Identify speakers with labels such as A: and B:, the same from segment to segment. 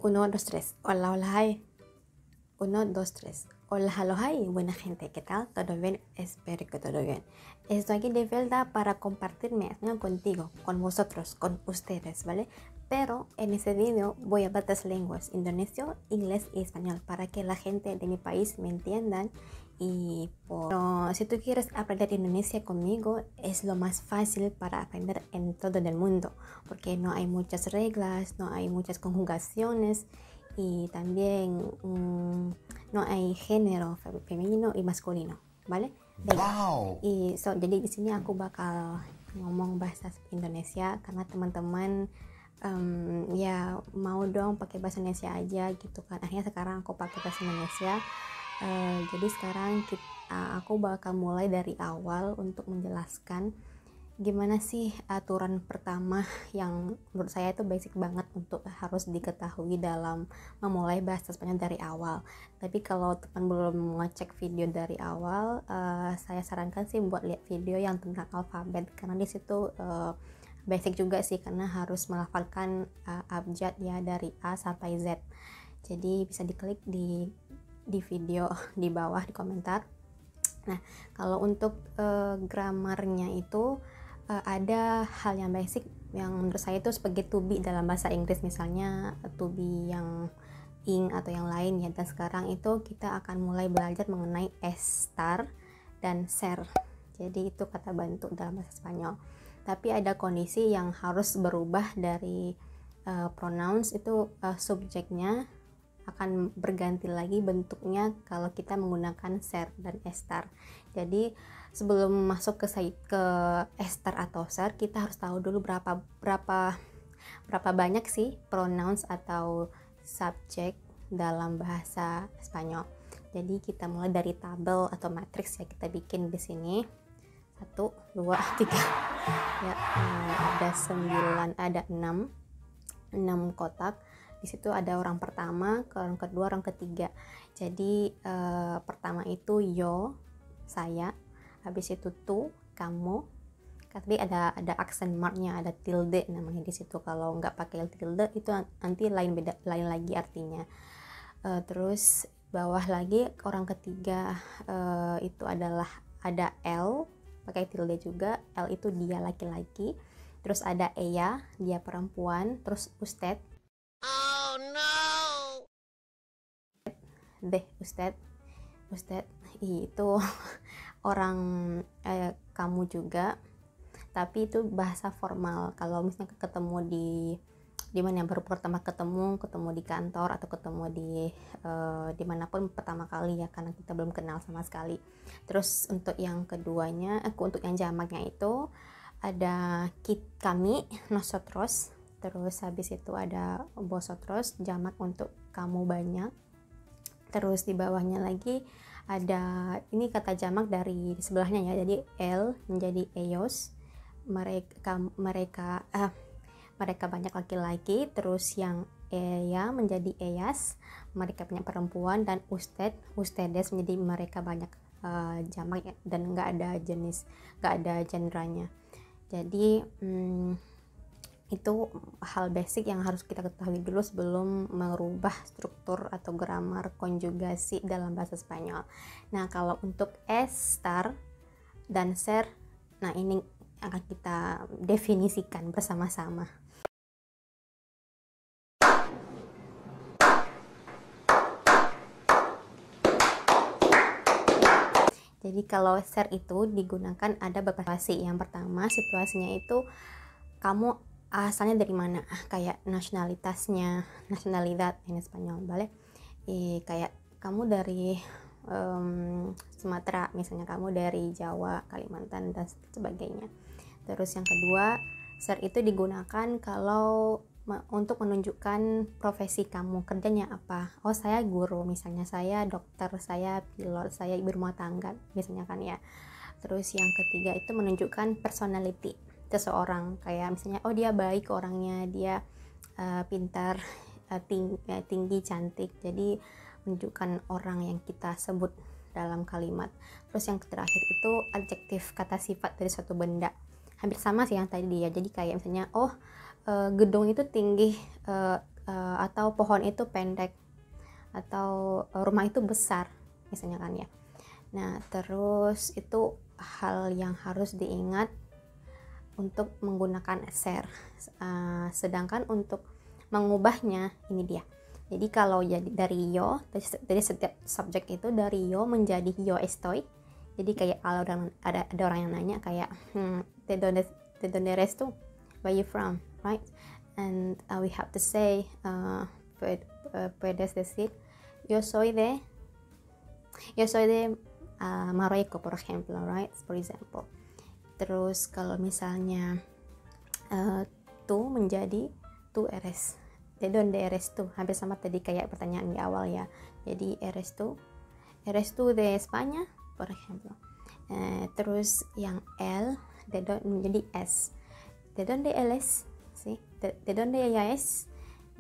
A: Uno, dos, tres. Hola, hola, hi. Uno, dos, tres. Hola, hello, hi. Buena gente, ¿qué tal? ¿Todo bien? Espero que todo bien. Estoy aquí de vuelta para compartirme contigo, con vosotros, con ustedes, ¿vale? Pero en este video voy a hablar tres lenguas, indonesio, inglés y español, para que la gente de mi país me entiendan. Pero si tú quieres aprender Indonesia conmigo, es lo más fácil para aprender en todo el mundo, porque no hay muchas reglas, no hay muchas conjugaciones y también no hay género femenino y masculino, ¿vale?
B: Wow.
A: Jadi di sini aku bakal ngomong bahasa Indonesia karena teman-teman ya mau dong pakai bahasa Indonesia aja gitu kan. Akhirnya sekarang aku pakai bahasa Indonesia. Jadi sekarang aku bakal mulai dari awal untuk menjelaskan gimana sih aturan pertama yang menurut saya itu basic banget untuk harus diketahui dalam memulai bahasa Spanyol dari awal. Tapi kalau teman belum ngecek video dari awal, saya sarankan sih buat lihat video yang tentang alfabet, karena di situ basic juga sih, karena harus melafalkan abjad ya dari A sampai Z. Jadi bisa diklik di video di bawah di komentar. Nah, kalau untuk gramarnya itu ada hal yang basic yang menurut saya itu sebagai to be dalam bahasa Inggris, misalnya to be yang ing atau yang lain ya. Dan sekarang itu kita akan mulai belajar mengenai estar dan ser. Jadi itu kata bantu dalam bahasa Spanyol. Tapi ada kondisi yang harus berubah dari pronouns itu, subjeknya akan berganti lagi bentuknya kalau kita menggunakan ser dan estar. Jadi sebelum masuk ke estar atau ser, kita harus tahu dulu berapa banyak sih pronouns atau subjek dalam bahasa Spanyol. Jadi kita mulai dari tabel atau matriks ya, kita bikin di sini 1, 2, 3 ya, ada 9, ada 6 kotak. Di situ ada orang pertama, orang kedua, orang ketiga. Jadi pertama itu yo, saya. Habis itu tu, kamu. Tapi ada accent marknya, ada tilde namanya di situ. Kalau nggak pakai tilde itu nanti lain lagi artinya. Terus bawah lagi orang ketiga itu adalah ada L, pakai tilde juga. L itu dia laki-laki. Terus ada Eya, dia perempuan. Terus Usted.
B: Oh no.
A: Ustad itu orang kamu juga, tapi itu bahasa formal. Kalau misalnya ketemu di mana yang baru pertama ketemu di kantor atau ketemu di manapun pertama kali ya, karena kita belum kenal sama sekali. Terus untuk yang keduanya, untuk yang jamaknya itu ada kami, nosotros. Terus habis itu ada vosotros, jamak untuk kamu banyak. Terus di bawahnya lagi ada ini kata jamak dari sebelahnya ya, jadi L menjadi ellos, mereka banyak laki-laki. Terus yang ella menjadi ellas, mereka banyak perempuan. Dan ustedes menjadi mereka banyak jamak ya, dan nggak ada genrenya. Jadi itu hal basic yang harus kita ketahui dulu sebelum merubah struktur atau grammar konjugasi dalam bahasa Spanyol. Nah, kalau untuk estar dan ser, nah ini akan kita definisikan bersama-sama. Jadi kalau ser itu digunakan ada beberapa situasi. Yang pertama, situasinya itu kamu asalnya dari mana, kayak nasionalidad in Spanyol, ¿vale? Kayak kamu dari Sumatera, misalnya kamu dari Jawa, Kalimantan, dan sebagainya. Terus yang kedua, ser itu digunakan kalau untuk menunjukkan profesi kamu, kerjanya apa. Oh, saya guru, misalnya saya dokter, saya pilot, saya ibu rumah tangga, misalnya kan ya. Terus yang ketiga itu menunjukkan personality seseorang, kayak misalnya oh dia baik orangnya, dia pintar, tinggi, cantik. Jadi menunjukkan orang yang kita sebut dalam kalimat. Terus yang terakhir itu adjektif, kata sifat dari suatu benda. Hampir sama sih yang tadi ya. Jadi kayak misalnya gedung itu tinggi atau pohon itu pendek, atau rumah itu besar misalnya kan ya. Nah, terus itu hal yang harus diingat untuk menggunakan ser. Sedangkan untuk mengubahnya ini dia. Jadi kalau jadi dari yo, dari setiap subjek itu dari yo menjadi yo estoy. Jadi kayak kalau ada orang yang nanya kayak de donde eres tú? Where you from? Right? And we have to say puedes decir yo soy de Marruecos, por ejemplo, right? For example. Terus kalau misalnya tú menjadi tú eres. De donde eres tú? Hampir sama tadi kayak pertanyaan di awal ya. Jadi eres tú de España, por ejemplo. Terus yang L menjadi S. De donde él es? ¿Sí? De donde ella es?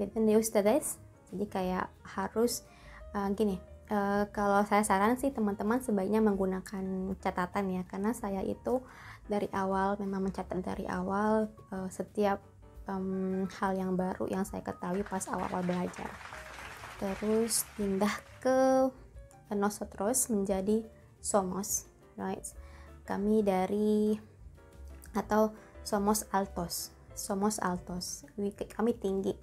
A: De donde ustedes? Jadi kayak harus gini. Kalau saya saran sih teman-teman sebaiknya menggunakan catatan ya, karena saya itu dari awal memang mencatat dari awal setiap hal yang baru yang saya ketahui pas awal-awal belajar. Terus pindah ke nosotros menjadi somos, right? Kami dari, atau somos altos, kami tinggi.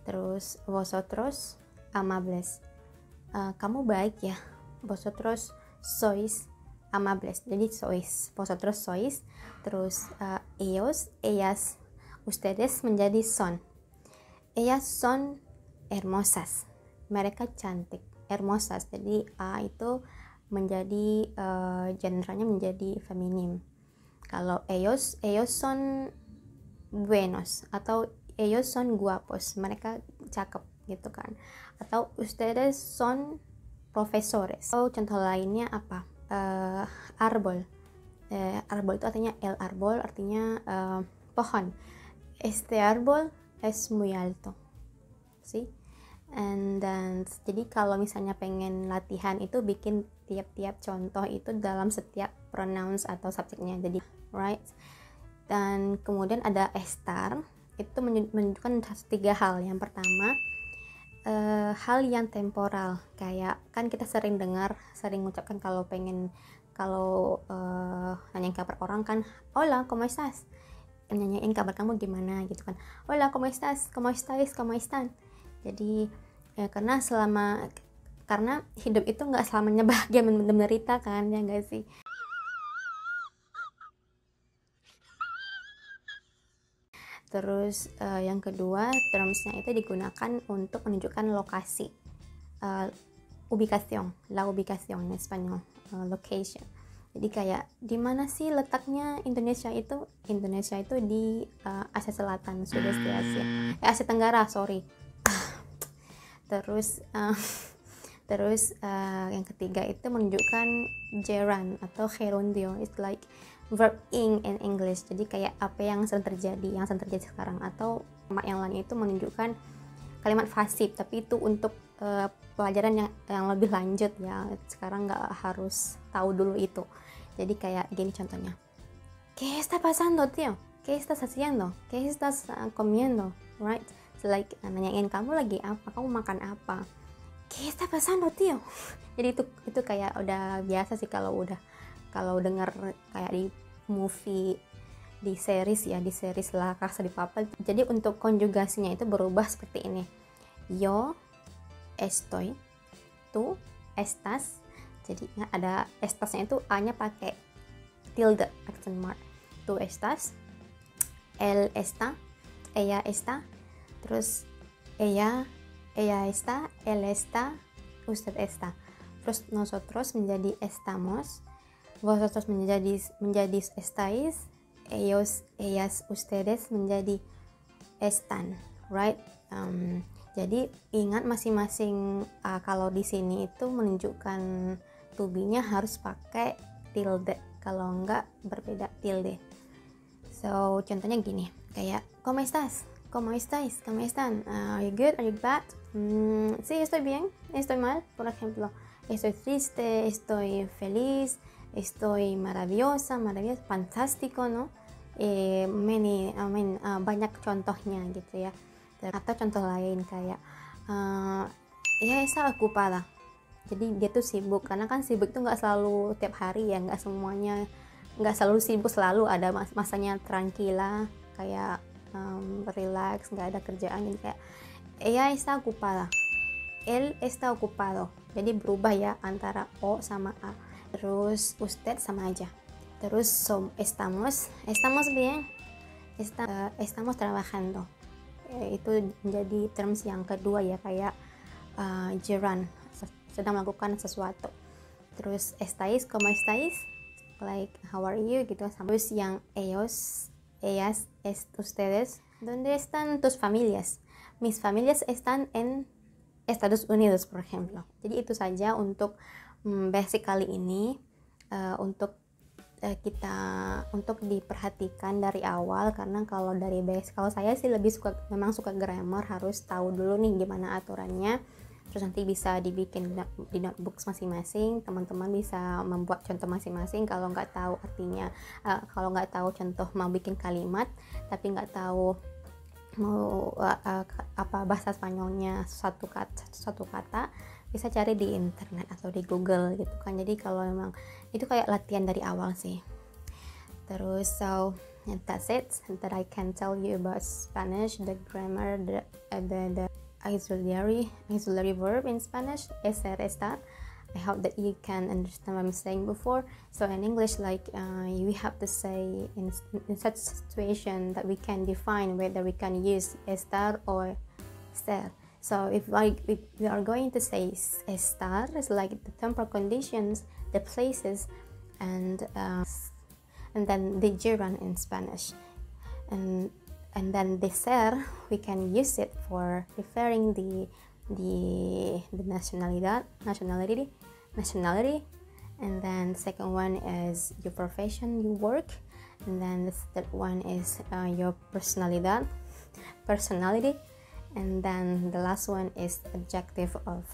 A: Terus vosotros amables, kamu baik ya, vosotros sois amables, jadi vosotros sois. Terus ellos, ellas, ustedes menjadi son. Ellas son hermosas, mereka cantik. Hermosas, jadi A itu menjadi gendernya menjadi feminim. Kalau ellos son buenos, atau ellos son guapos, mereka cakep gitu kan. Atau ustedes son profesores. Oh, contoh lainnya apa? Arbol. Arbol itu artinya el árbol, artinya pohon. Este árbol es muy alto, ¿sí? And then, jadi kalau misalnya pengen latihan itu bikin tiap-tiap contoh itu dalam setiap pronouns atau subjeknya, jadi right. Dan kemudian ada estar, itu menunjukkan 3 hal. Yang pertama, hal yang temporal, kayak kan kita sering mengucapkan kalau nanyain kabar orang kan, hola, ¿cómo estás? Nanyain kabar kamu gimana gitu kan, hola, ¿cómo estás? ¿Cómo estáis? ¿Cómo están? Jadi karena hidup itu nggak selamanya bahagia menderita kan, ya nggak sih? Terus yang kedua, termsnya itu digunakan untuk menunjukkan lokasi, ubicación, la ubicación en español, location. Jadi kayak di mana sih letaknya Indonesia itu? Indonesia itu di Asia Selatan, Sudeste Asia, Asia Tenggara, sorry. Terus yang ketiga itu menunjukkan gerund atau gerundio, it's like verb in English. Jadi kayak apa yang sedang terjadi sekarang, atau yang lain itu menunjukkan kalimat pasif, tapi itu untuk pelajaran yang lebih lanjut ya. Sekarang nggak harus tahu dulu itu. Jadi kayak gini contohnya, ¿qué está pasando, tío? ¿Qué estás haciendo? ¿Qué estás comiendo? Right? So like nanyain kamu lagi apa, kamu makan apa? ¿Qué está pasando, tío? Jadi itu kayak udah biasa sih kalau dengar kayak di movie, di series La Casa de Papel. Jadi untuk konjugasinya itu berubah seperti ini. Yo estoy, tú estás. Jadi ada estasnya itu A-nya pakai tilde, accent mark. Tú estás, él está, ella está. Terus ella está, él está, usted está. Terus nosotros menjadi estamos, vosotros menjadi estáis, ellos, ellas, ustedes menjadi están, right? Jadi ingat masing-masing kalau di sini itu menunjukkan to be-nya harus pakai tilde, kalau enggak berbeda tilde. So contohnya gini, kayak ¿cómo estás? ¿Cómo estáis? ¿Cómo están? Are you good? Are you bad? Sí, estoy bien, estoy mal, por ejemplo. Estoy triste, estoy feliz, estoy maravillosa, fantástico, ¿no? Banyak contohnya gitu ya. Atau contoh lain kayak ya está ocupada. Jadi dia tuh sibuk, karena kan sibuk tuh nggak selalu tiap hari ya, nggak semuanya, nggak selalu sibuk, selalu ada masanya tranquila, kayak relax, nggak ada kerjaan. Jadi kayak ella está ocupada, él está ocupado. Jadi berubah ya antara o sama a. Terus usted sama aja. Terus estamos bien, estamos trabajando. Itu menjadi terms yang kedua ya, kayak gerund, sedang melakukan sesuatu. Terus estáis, ¿cómo estáis? Like how are you gitu. Terus yang ellos, ellas, ustedes, ¿dónde están tus familias? Mis familias están en Estados Unidos, por ejemplo. Jadi itu saja untuk basic kali ini, untuk kita untuk diperhatikan dari awal, karena kalau dari base, kalau saya sih lebih memang suka grammar, harus tahu dulu nih gimana aturannya. Terus nanti bisa dibikin di notebook masing-masing, teman-teman bisa membuat contoh masing-masing. Kalau nggak tahu artinya, kalau nggak tahu contoh mau bikin kalimat tapi nggak tahu mau apa bahasa Spanyolnya satu kata, bisa cari di internet atau di Google gitu kan. Jadi kalau memang itu kayak latihan dari awal sih. Terus so that's it that I can tell you about Spanish, the grammar, the auxiliary verb in Spanish, ser, estar. I hope that you can understand what I'm saying before. So in English, like we have to say in such situation that we can define whether we can use estar or ser. So if we are going to say estar, it's like the temporal conditions, the places, and then the gerund in Spanish, and then the ser, we can use it for referring the nationality, and then the second one is your profession, your work, and then the third one is your personality, and then the last one is adjective of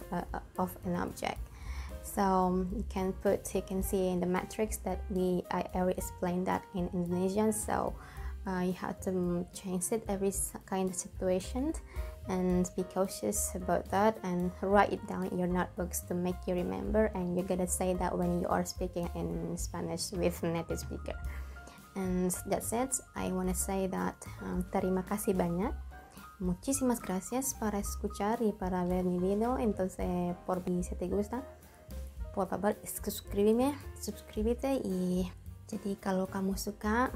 A: an object. So you can see in the matrix that I already explained that in Indonesian. So you have to change it every kind of situation, and be cautious about that, and write it down in your notebooks to make you remember, and you're gonna say that when you are speaking in Spanish with native speaker. And that's it. I wanna say that terima kasih banyak, muchísimas gracias para escuchar y para ver mi video. Entonces, si te gusta, por favor suscríbete. Y jadi kalau kamu suka,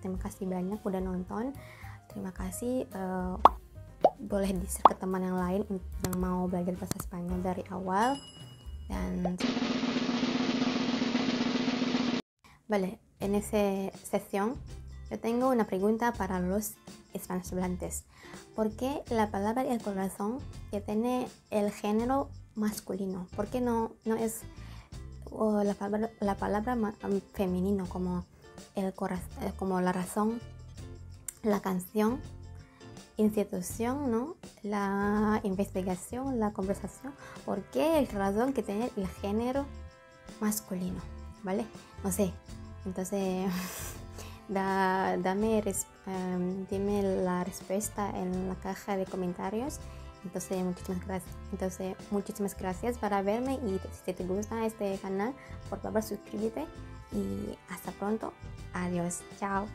A: terima kasih banyak udah nonton. Terima kasih. Boleh di-share ke teman yang lain yang mau belajar bahasa Spanyol dari awal. Dan vale, en esta sección yo tengo una pregunta para los hispanohablantes. ¿Por qué la palabra el corazón que tiene el género masculino? ¿Por qué no es la palabra femenino, como el corazón, como la razón, la canción, institución, ¿no? La investigación, la conversación? ¿Por qué el razón que tiene el género masculino? ¿Vale? No sé. Entonces dime la respuesta en la caja de comentarios. Entonces muchísimas gracias para verme, y si te gusta este canal, por favor suscríbete, y hasta pronto. Adiós, chao.